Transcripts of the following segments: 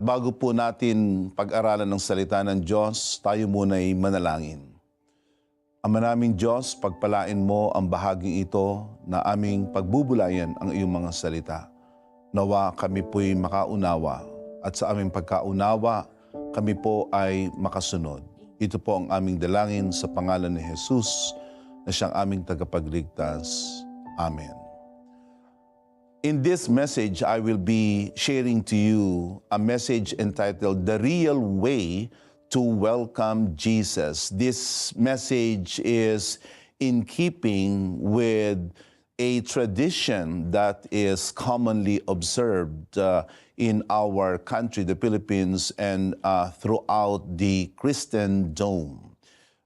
Bago po natin pag-aralan ng salita ng Diyos, tayo muna'y manalangin. Ama naming Diyos, pagpalain mo ang bahaging ito na aming pagbubulayan ang iyong mga salita. Nawa kami po'y makaunawa at sa aming pagkaunawa, kami po ay makasunod. Ito po ang aming dalangin sa pangalan ni Jesus na siyang aming tagapagligtas. Amen. In this message, I will be sharing to you a message entitled, The Real Way to Welcome Jesus. This message is in keeping with a tradition that is commonly observed in our country, the Philippines, and throughout the Christendom.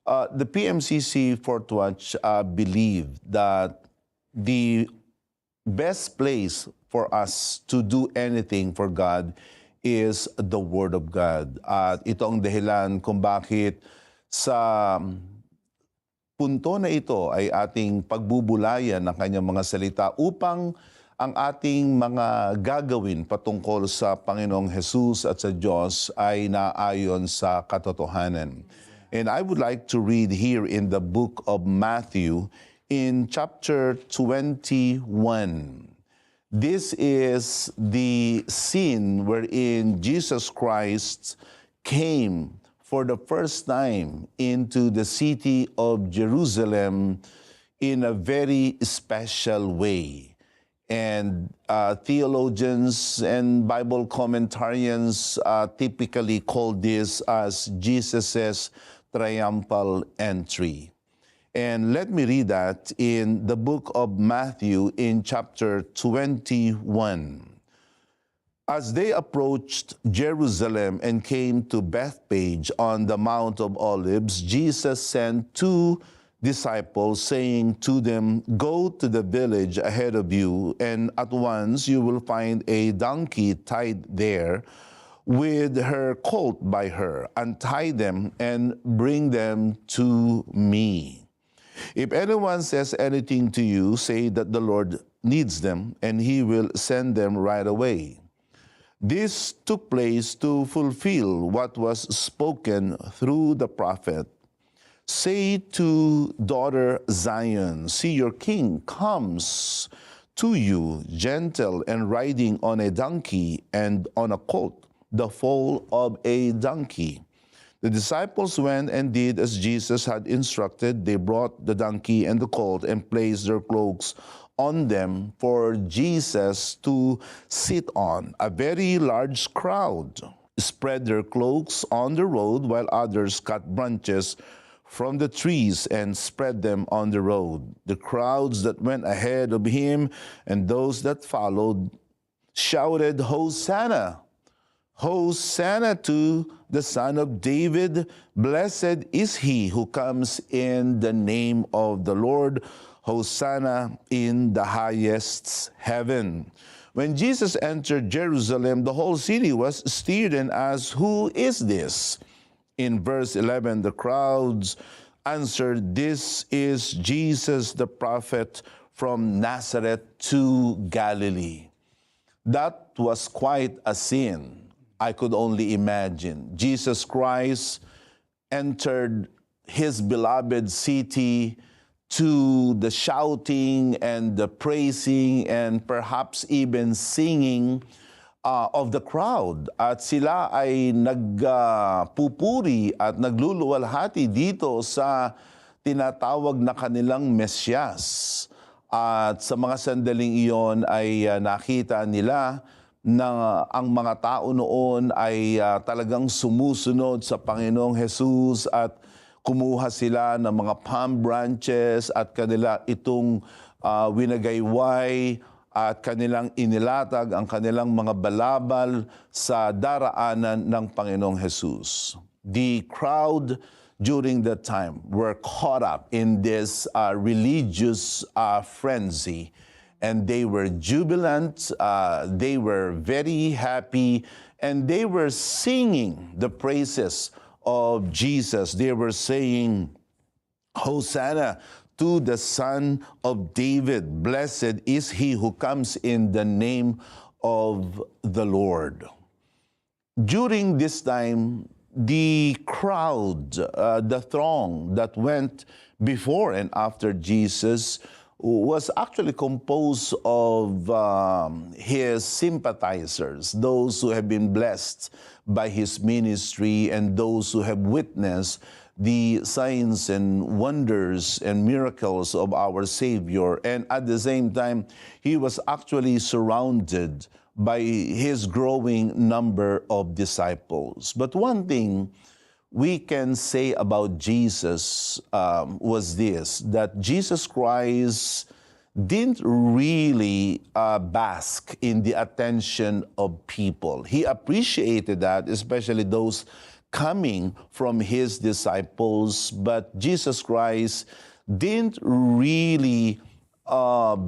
The PMCC Fort Watch believe that the best place for us to do anything for God is the Word of God. At ito ang dahilan kung bakit sa punto na ito ay ating pagbubulayan ng kanyang mga salita upang ang ating mga gagawin patungkol sa Panginoong Jesus at sa Diyos ay naayon sa katotohanan. And I would like to read here in the book of Matthew in chapter 21. This is the scene wherein Jesus Christ came for the first time into the city of Jerusalem in a very special way. And theologians and Bible commentarians typically call this as Jesus's triumphal entry. And let me read that in the book of Matthew in chapter 21. As they approached Jerusalem and came to Bethphage on the Mount of Olives, Jesus sent two disciples, saying to them, "Go to the village ahead of you, and at once you will find a donkey tied there with her colt by her. Untie them and bring them to me. If anyone says anything to you, say that the Lord needs them, and he will send them right away." This took place to fulfill what was spoken through the prophet. "Say to daughter Zion, see your king comes to you, gentle and riding on a donkey and on a colt, the foal of a donkey." The disciples went and did as Jesus had instructed. They brought the donkey and the colt and placed their cloaks on them for Jesus to sit on. A very large crowd spread their cloaks on the road, while others cut branches from the trees and spread them on the road. The crowds that went ahead of him and those that followed shouted, "Hosanna! Hosanna to the Son of David. Blessed is he who comes in the name of the Lord. Hosanna in the highest heaven." When Jesus entered Jerusalem, the whole city was stirred and asked, "Who is this?" In verse 11, the crowds answered, "This is Jesus the prophet from Nazareth to Galilee." That was quite a scene. I could only imagine. Jesus Christ entered his beloved city to the shouting and the praising and perhaps even singing of the crowd. At sila ay nagpupuri at nagluluwalhati dito sa tinatawag na kanilang Mesyas. At sa mga sandaling iyon ay nakita nila na ang mga tao noon ay talagang sumusunod sa Panginoong Jesus at kumuha sila ng mga palm branches at kanila itong winagayway at kanilang inilatag ang kanilang mga balabal sa daraanan ng Panginoong Jesus. The crowd during that time were caught up in this religious frenzy. And they were jubilant, they were very happy, and they were singing the praises of Jesus. They were saying, "Hosanna to the Son of David. Blessed is he who comes in the name of the Lord." During this time, the crowd, the throng that went before and after Jesus was actually composed of his sympathizers, those who have been blessed by his ministry and those who have witnessed the signs and wonders and miracles of our Savior. And at the same time, he was actually surrounded by his growing number of disciples. But one thing we can say about Jesus was this, that Jesus Christ didn't really bask in the attention of people. He appreciated that, especially those coming from his disciples, but Jesus Christ didn't really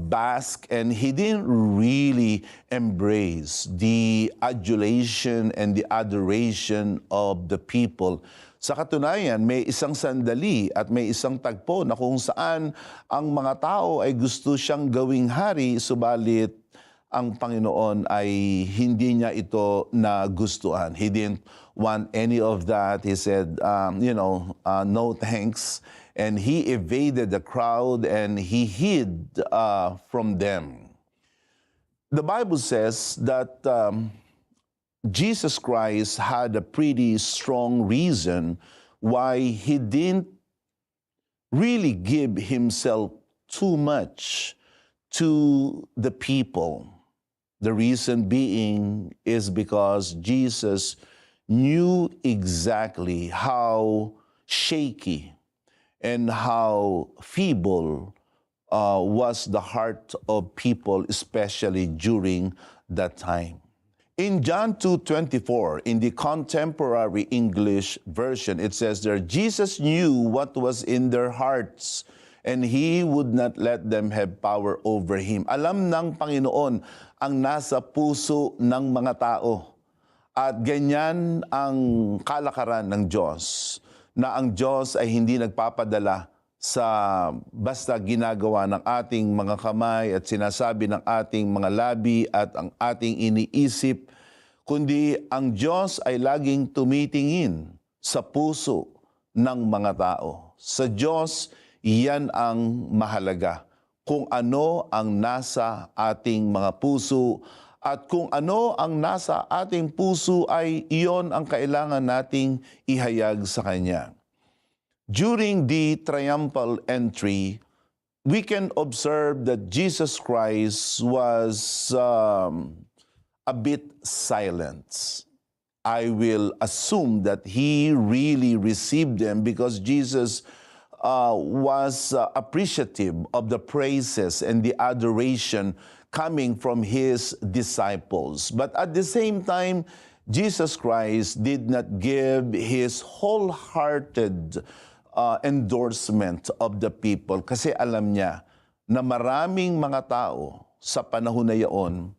bask, and he didn't really embrace the adulation and the adoration of the people. Sa katunayan, may isang sandali at may isang tagpo na kung saan ang mga tao ay gusto siyang gawing hari, subalit ang Panginoon ay hindi niya ito nagustuhan. He didn't want any of that. He said, no thanks. And he evaded the crowd and he hid from them. The Bible says that Jesus Christ had a pretty strong reason why he didn't really give himself too much to the people. The reason being is because Jesus knew exactly how shaky and how feeble was the heart of people, especially during that time. In John 2:24, in the contemporary English version, it says there, Jesus knew what was in their hearts, and he would not let them have power over him. Alam ng Panginoon ang nasa puso ng mga tao. At ganyan ang kalakaran ng Diyos, na ang Diyos ay hindi nagpapadala sa basta ginagawa ng ating mga kamay at sinasabi ng ating mga labi at ang ating iniisip, kundi ang Diyos ay laging tumitingin sa puso ng mga tao. Sa Diyos, iyan ang mahalaga. Kung ano ang nasa ating mga puso at kung ano ang nasa ating puso ay iyon ang kailangan nating ihayag sa Kanya. During the triumphal entry, we can observe that Jesus Christ was a bit silent. I will assume that he really received them because Jesus was appreciative of the praises and the adoration coming from his disciples. But at the same time, Jesus Christ did not give his wholehearted endorsement of the people kasi alam niya na maraming mga tao sa panahon na iyon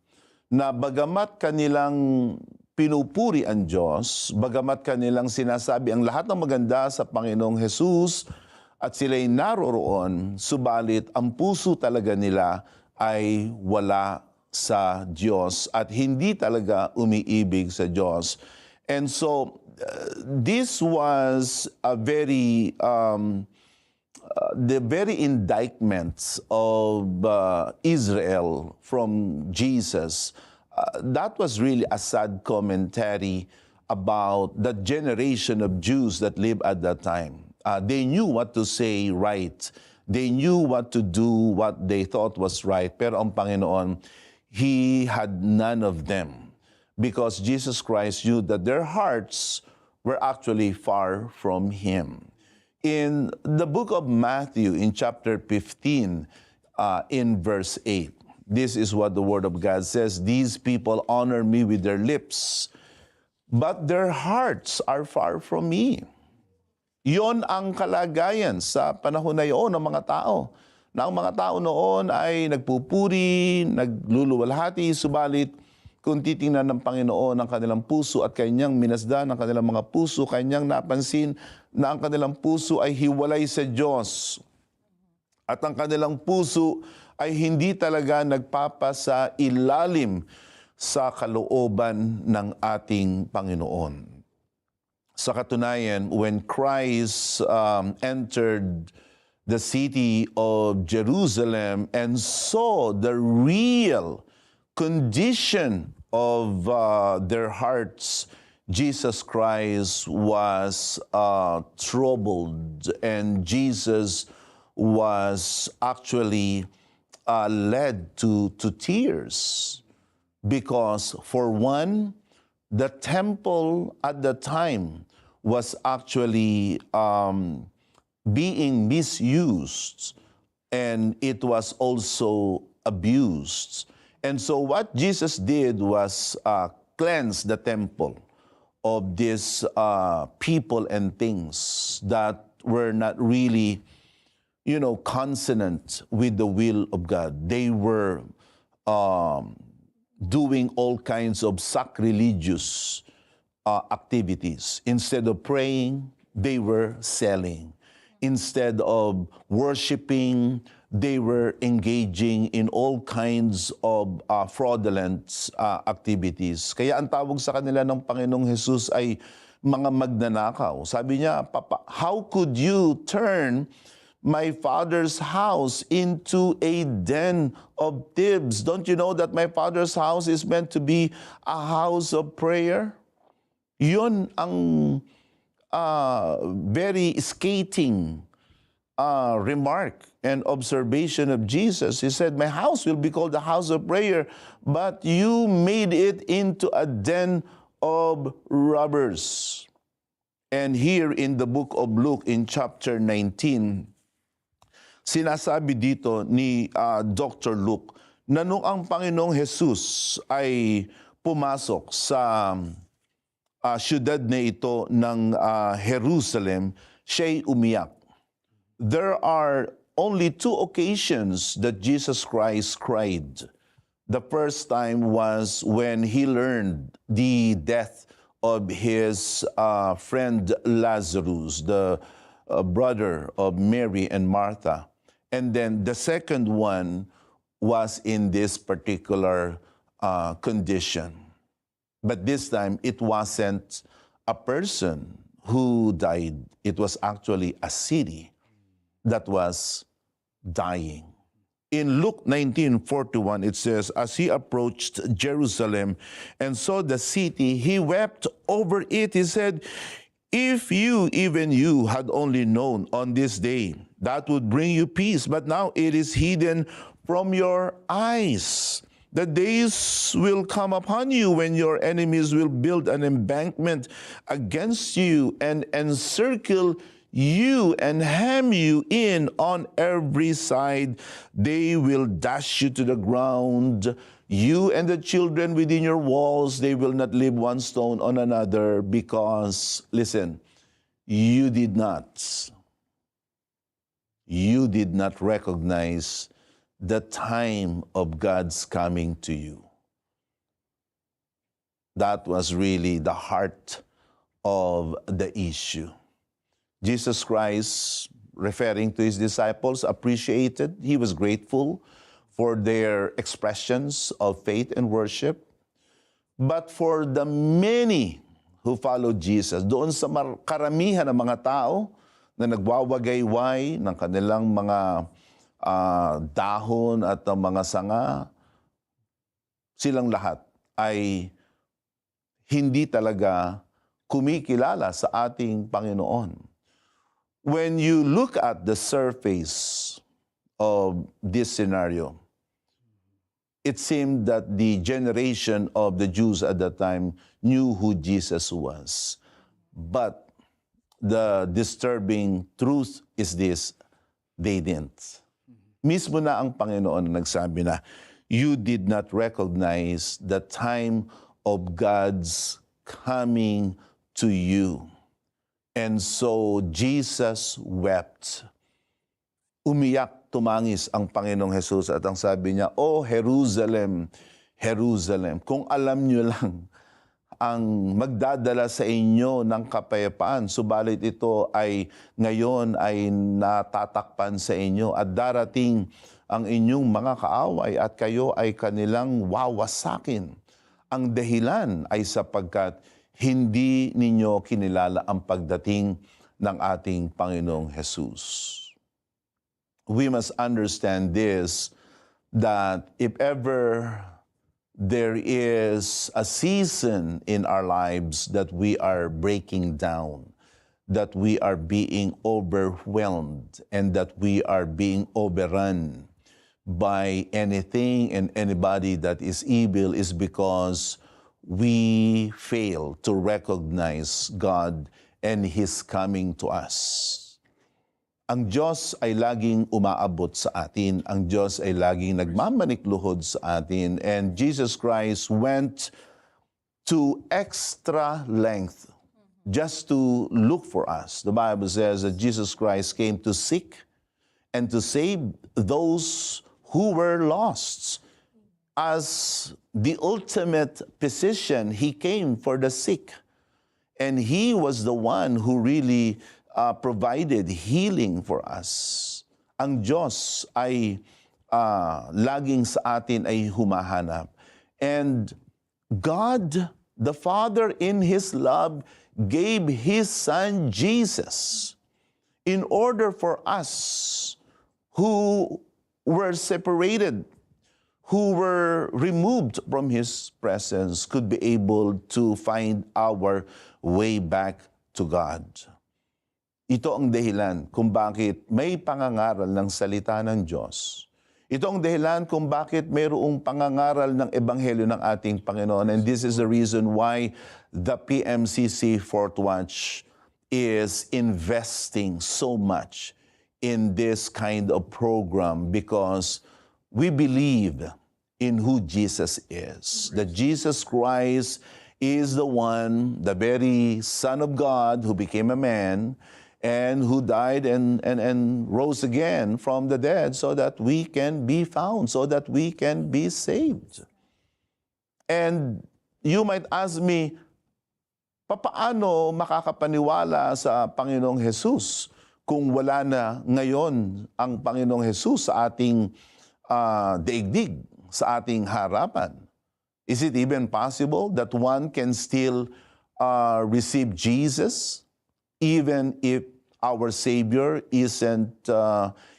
na bagamat kanilang pinupuri ang Diyos, bagamat kanilang sinasabi ang lahat ng maganda sa Panginoong Jesus at sila'y naroroon, subalit ang puso talaga nila ay wala sa Diyos at hindi talaga umiibig sa Diyos. And so, this was a very, the very indictments of Israel from Jesus. That was really a sad commentary about the generation of Jews that lived at that time. They knew what to say right. They knew what to do, what they thought was right. Pero ang Panginoon, He had none of them. Because Jesus Christ knew that their hearts were actually far from Him. In the book of Matthew, in chapter 15, in verse 8, this is what the Word of God says, "These people honor me with their lips, but their hearts are far from me." Yon ang kalagayan sa panahon na iyon ng mga tao. Na ang mga tao noon ay nagpupuri, nagluluwalhati, subalit kung titingnan ng Panginoon ang kanilang puso at kanyang minasdan ang kanilang mga puso, kanyang napansin na ang kanilang puso ay hiwalay sa Diyos. At ang kanilang puso ay hindi talaga nagpapasa ilalim sa kalooban ng ating Panginoon. Sa katunayan, when Christ entered the city of Jerusalem and saw the real condition of their hearts, Jesus Christ was troubled, and Jesus was actually led to tears. Because for one, the temple at the time was actually being misused, and it was also abused. And so what Jesus did was cleanse the temple of these people and things that were not really, consonant with the will of God. They were doing all kinds of sacrilegious activities. Instead of praying, they were selling. Instead of worshiping, they were engaging in all kinds of fraudulent activities. Kaya ang tawag sa kanila ng Panginoong Jesus ay mga magnanakaw. Sabi niya, Papa, how could you turn my father's house into a den of thieves? Don't you know that my father's house is meant to be a house of prayer? Yun ang very scathing remark and observation of Jesus. He said, my house will be called the house of prayer, but you made it into a den of robbers. And here in the book of Luke, in chapter 19, sinasabi dito ni Dr. Luke na nung ang Panginoong Jesus ay pumasok sa siyudad na ito ng Jerusalem, siya'y umiyak. There are only two occasions that Jesus Christ cried. The first time was when he learned the death of his friend Lazarus, the brother of Mary and Martha. And then the second one was in this particular condition. But this time, it wasn't a person who died. It was actually a city that was dying. In Luke 19:41, it says, as he approached Jerusalem and saw the city, he wept over it. He said, if you, even you, had only known on this day, that would bring you peace. But now it is hidden from your eyes. The days will come upon you when your enemies will build an embankment against you and encircle you and hem you in on every side. They will dash you to the ground. You and the children within your walls, they will not leave one stone on another, because, listen, you did not recognize the time of God's coming to you. That was really the heart of the issue. Jesus Christ, referring to his disciples, appreciated, he was grateful for their expressions of faith and worship. But for the many who followed Jesus, doon sa karamihan ng mga tao na nagwawagayway ng kanilang mga dahon at mga sanga, silang lahat ay hindi talaga kumikilala sa ating Panginoon. When you look at the surface of this scenario, it seemed that the generation of the Jews at that time knew who Jesus was. But the disturbing truth is this: they didn't. Mismo na ang Panginoon nagsabi na, you did not recognize the time of God's coming to you. And so Jesus wept. Umiyak, tumangis ang Panginoong Jesus at ang sabi niya, oh Jerusalem, Jerusalem, kung alam niyo lang ang magdadala sa inyo ng kapayapaan, subalit ito ay ngayon ay natatakpan sa inyo at darating ang inyong mga kaaway at kayo ay kanilang wawasakin. Ang dahilan ay sapagkat hindi ninyo kinilala ang pagdating ng ating Panginoong Jesus. We must understand this, that if ever there is a season in our lives that we are breaking down, that we are being overwhelmed, and that we are being overrun by anything and anybody that is evil, is because we fail to recognize God and His coming to us. Ang Diyos ay laging umaabot sa atin. Ang Diyos ay laging nagmamanikluhod sa atin. And Jesus Christ went to extra length just to look for us. The Bible says that Jesus Christ came to seek and to save those who were lost. As the ultimate physician, He came for the sick. And He was the one who really provided healing for us. Ang Diyos ay laging sa atin ay humahanap. And God, the Father in His love, gave His Son Jesus in order for us who were separated, who were removed from His presence, could be able to find our way back to God. Ito ang dahilan kung bakit may pangangaral ng salita ng Diyos. Ito ang dahilan kung bakit mayroong pangangaral ng Ebanghelyo ng ating Panginoon. And this is the reason why the PMCC Fourth Watch is investing so much in this kind of program, because we believe in who Jesus is. That Jesus Christ is the one, the very Son of God who became a man, and who died and rose again from the dead so that we can be found, so that we can be saved. And you might ask me, papaano makakapaniwala sa Panginoong Jesus kung wala na ngayon ang Panginoong Jesus sa ating daigdig, sa ating harapan? Is it even possible that one can still receive Jesus even if our Savior isn't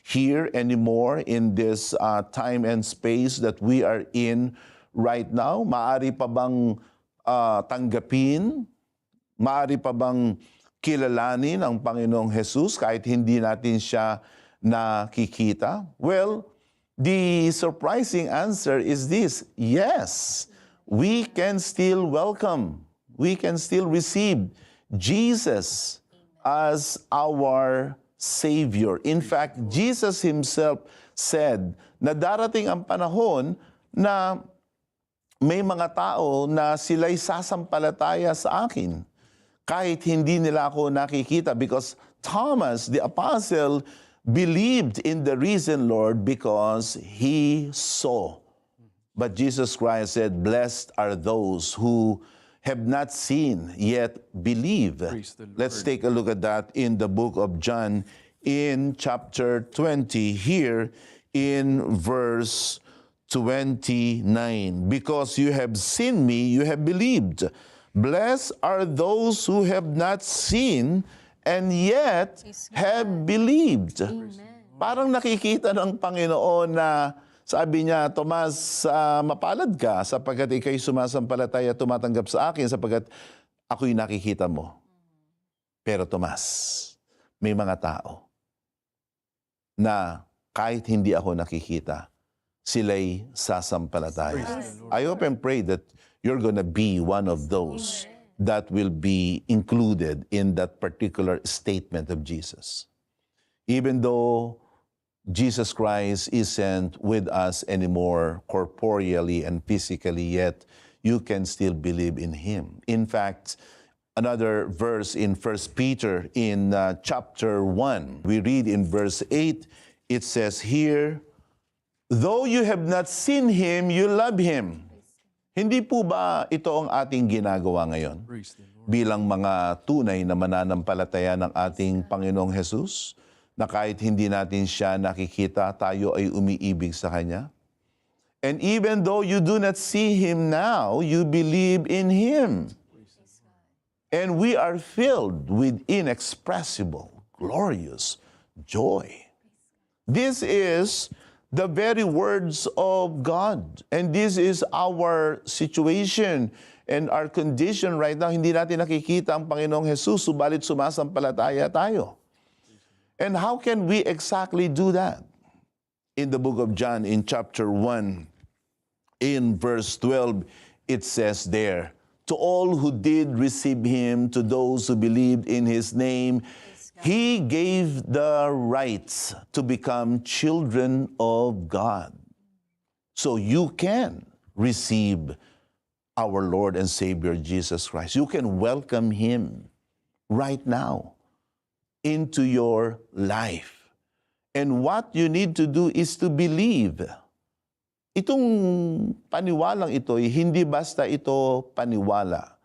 here anymore in this time and space that we are in right now? Maari pa bang tanggapin? Maari pa bang kilalanin ang Panginoong Jesus kahit hindi natin siya nakikita? Well, the surprising answer is this: yes, we can still welcome, we can still receive Jesus as our Savior. In fact, Jesus Himself said na darating ang panahon na may mga tao na sila'y sasampalataya sa akin kahit hindi nila ako nakikita, because Thomas, the apostle, believed in the risen Lord because he saw. But Jesus Christ said, "Blessed are those who have not seen yet believe." Let's take a look at that in the book of John in chapter 20, here in verse 29. "Because you have seen me, you have believed. Blessed are those who have not seen and yet have believed." Parang nakikita ng Panginoon na sabi niya, "Tomas, mapalad ka sapagkat ikay sumasampalataya at tumatanggap sa akin sapagkat ako'y nakikita mo." Pero Tomas, may mga tao na kahit hindi ako nakikita, sila'y sasampalataya. I hope and pray that you're gonna be one of those that will be included in that particular statement of Jesus. Even though Jesus Christ isn't with us anymore corporeally and physically, yet you can still believe in Him. In fact, another verse in 1 Peter in chapter 1, we read in verse 8, it says here, "Though you have not seen Him, you love Him." Hindi po ba ito ang ating ginagawa ngayon? Bilang mga tunay na mananampalataya ng ating Panginoong Jesus, na kahit hindi natin siya nakikita, tayo ay umiibig sa Kanya? And even though you do not see him now, you believe in him. And we are filled with inexpressible, glorious joy. This is the very words of God. And this is our situation and our condition right now. Hindi natin nakikita ang Panginoong Jesus, subalit sumasampalataya tayo. And how can we exactly do that? In the book of John, in chapter 1, in verse 12, it says there, to all who did receive him, to those who believed in his name, he gave the rights to become children of God. So you can receive our Lord and Savior Jesus Christ. You can welcome him right now into your life. And what you need to do is to believe. Itong paniwalang ito, hindi basta ito paniwala,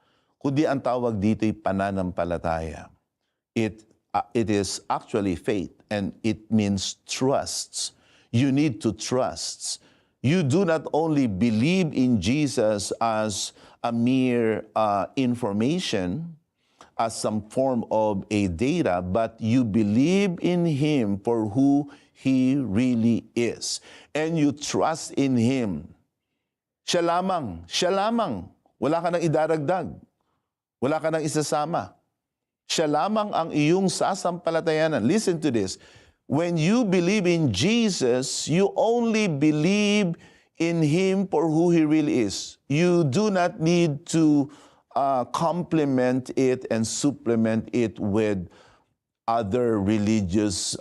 kundi ang tawag dito ay pananampalataya. It is actually faith, and it means trusts. You need to trust. You do not only believe in Jesus as a mere information, as some form of a data, but you believe in him for who he really is. And you trust in him. Siya lamang. Wala ka nang idaragdag. Wala ka nang isasama. Siya lamang ang iyong sasampalatayanan. Listen to this. When you believe in Jesus, you only believe in him for who he really is. You do not need to complement it and supplement it with other religious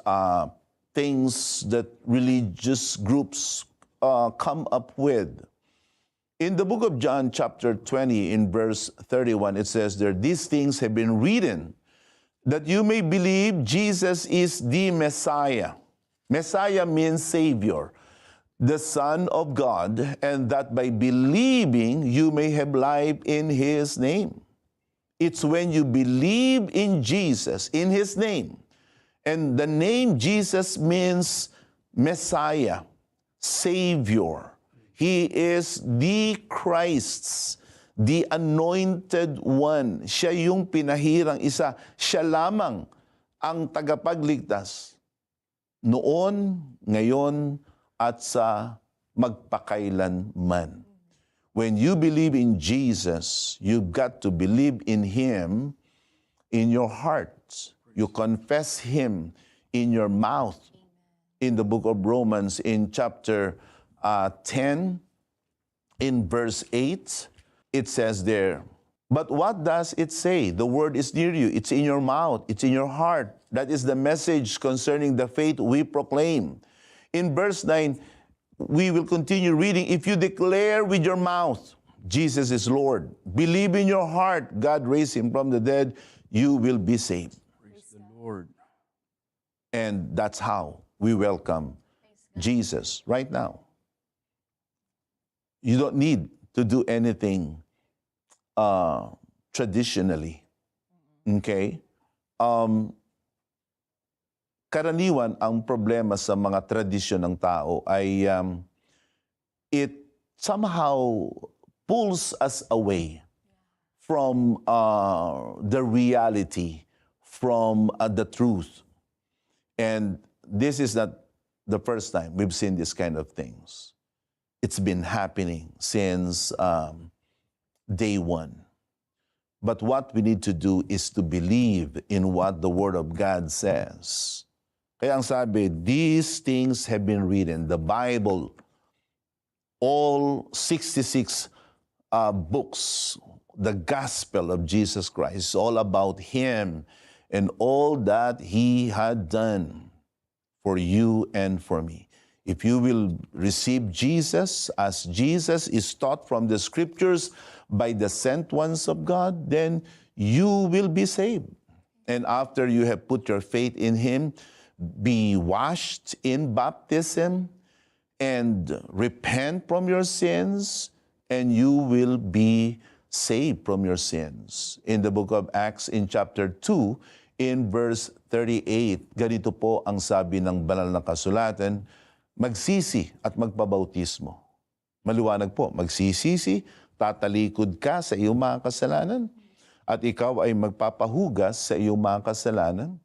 things that religious groups come up with. In the book of John, chapter 20, in verse 31, it says there, these things have been written that you may believe Jesus is the Messiah. Messiah means Savior, the Son of God, and that by believing you may have life in his name. It's when you believe in Jesus, in his name. And the name Jesus means Messiah, Savior. He is the Christ, the anointed one. Siya yung pinahirang isa. Siya lamang ang tagapagligtas noon, ngayon, at sa magpakailanman. When you believe in Jesus, you've got to believe in him in your heart. You confess him in your mouth. In the book of Romans, in chapter 10, in verse 8, it says there, but what does it say? The word is near you. It's in your mouth. It's in your heart. That is the message concerning the faith we proclaim. In verse 9, we will continue reading. If you declare with your mouth, Jesus is Lord, believe in your heart, God raised him from the dead, you will be saved. Praise the Lord. And that's how we welcome Jesus right now. You don't need to do anything traditionally. Okay? Karaniwan, ang problema sa mga tradisyon ng tao ay it somehow pulls us away from the reality, from the truth. And this is not the first time we've seen this kind of things. It's been happening since day one. But what we need to do is to believe in what the Word of God says. Kaya ang sabi, these things have been written. The Bible, all 66 books, the gospel of Jesus Christ, is all about him and all that he had done for you and for me. If you will receive Jesus as Jesus is taught from the scriptures by the sent ones of God, then you will be saved. And after you have put your faith in him, be washed in baptism and repent from your sins, and you will be saved from your sins. In the book of Acts, in chapter 2, in verse 38, ganito po ang sabi ng banal na kasulatan, magsisi at magpabautismo. Maliwanag po, magsisisi, tatalikod ka sa iyong mga kasalanan, at ikaw ay magpapahugas sa iyong mga kasalanan.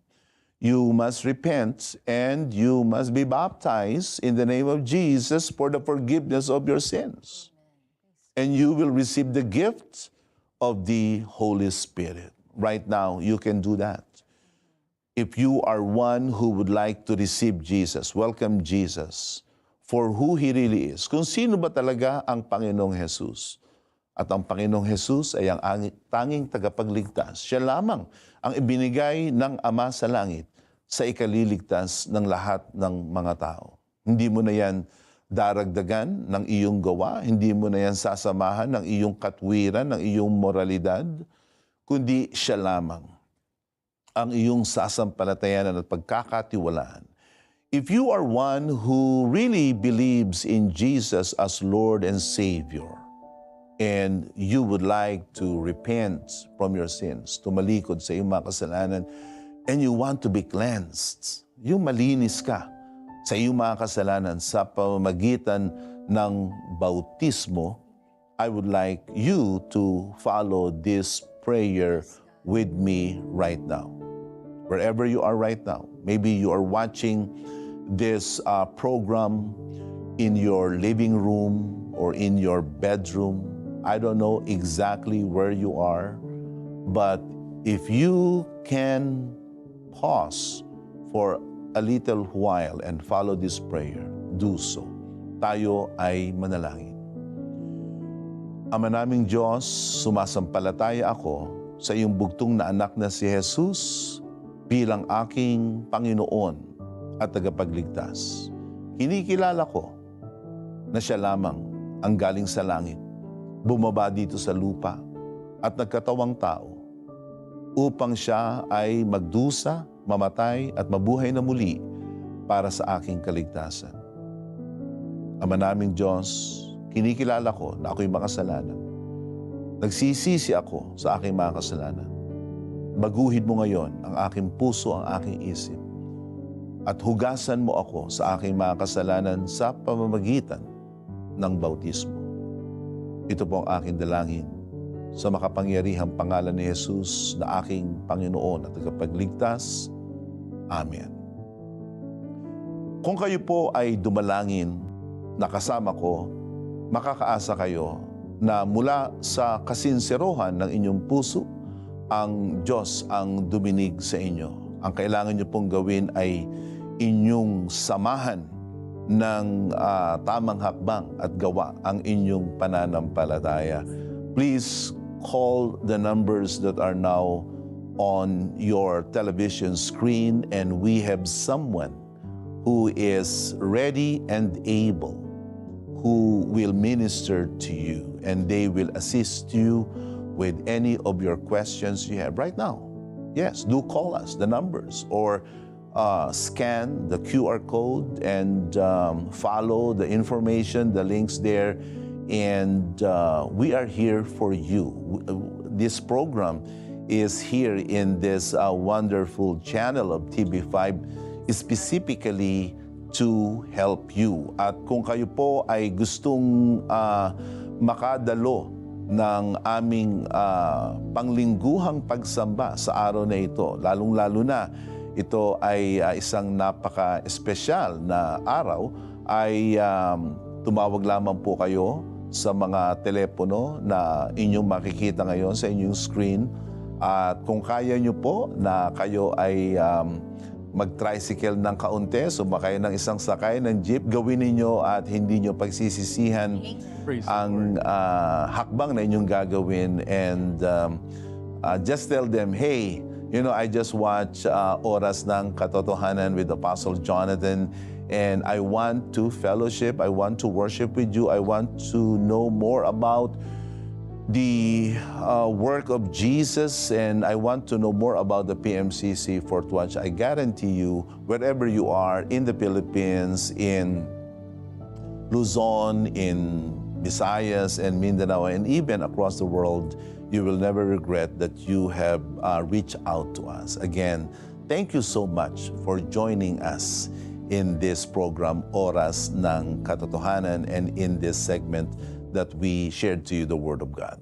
You must repent and you must be baptized in the name of Jesus for the forgiveness of your sins. And you will receive the gift of the Holy Spirit. Right now, you can do that. If you are one who would like to receive Jesus, welcome Jesus for who He really is. Kung sino ba talaga ang Panginoong Jesus. At ang Panginoong Jesus ay ang tanging tagapagligtas. Siya lamang ang ibinigay ng Ama sa langit sa ikaliligtas ng lahat ng mga tao. Hindi mo na yan daragdagan ng iyong gawa, hindi mo na yan sasamahan ng iyong katwiran, ng iyong moralidad, kundi siya lamang ang iyong sasampalatayanan at pagkakatiwalaan. If you are one who really believes in Jesus as Lord and Savior, and you would like to repent from your sins, tumalikod sa iyong mga kasalanan, and you want to be cleansed, yung malinis ka sa iyong mga kasalanan sa pamamagitan ng bautismo, I would like you to follow this prayer with me right now. Wherever you are right now, maybe you are watching this program in your living room or in your bedroom. I don't know exactly where you are, but if you can pause for a little while and follow this prayer, do so. Tayo ay manalangin. Ama naming Diyos, sumasampalataya ako sa iyong bugtong na anak na si Jesus bilang aking Panginoon at tagapagligtas. Kinikilala ko na siya lamang ang galing sa langit, bumaba dito sa lupa at nagkatawang tao upang siya ay magdusa, mamatay at mabuhay na muli para sa aking kaligtasan. Ama naming Diyos, kinikilala ko na ako'y makasalanan. Nagsisisi ako sa aking mga kasalanan. Baguhin mo ngayon ang aking puso, ang aking isip, at hugasan mo ako sa aking mga kasalanan sa pamamagitan ng bautismo. Ito po ang aking dalangin sa makapangyarihang pangalan ni Jesus na aking Panginoon at tagapagligtas. Amen. Kung kayo po ay dumalangin na kasama ko, makakaasa kayo na mula sa kasinserohan ng inyong puso, ang Diyos ang duminig sa inyo. Ang kailangan niyo pong gawin ay inyong samahan ng tamang hakbang at gawa ang inyong pananampalataya. Please call the numbers that are now on your television screen, and we have someone who is ready and able, who will minister to you, and they will assist you with any of your questions you have right now. Yes, do call us, the numbers, or scan the QR code and follow the information, the links there, and we are here for you. This program is here in this wonderful channel of TV5 specifically to help you. At kung kayo po ay gustong makadalo ng aming panglingguhang pagsamba sa araw na ito, lalong-lalo na ito ay isang napaka-espesyal na araw, ay tumawag lamang po kayo sa mga telepono na inyong makikita ngayon sa inyong screen. At kung kaya nyo po na kayo ay mag-tricycle ng kaunti, sumakay ng isang sakay ng jeep, gawin ninyo at hindi nyo pagsisisihan ang hakbang na inyong gagawin. And just tell them, hey, you know, I just watch Oras ng Katotohanan with Apostle Jonathan, and I want to fellowship, I want to worship with you, I want to know more about the work of Jesus, and I want to know more about the PMCC Fort Watch. I guarantee you, wherever you are, in the Philippines, in Luzon, in Visayas and Mindanao, and even across the world, you will never regret that you have reached out to us. Again, thank you so much for joining us in this program, Oras ng Katotohanan, and in this segment that we shared to you the Word of God.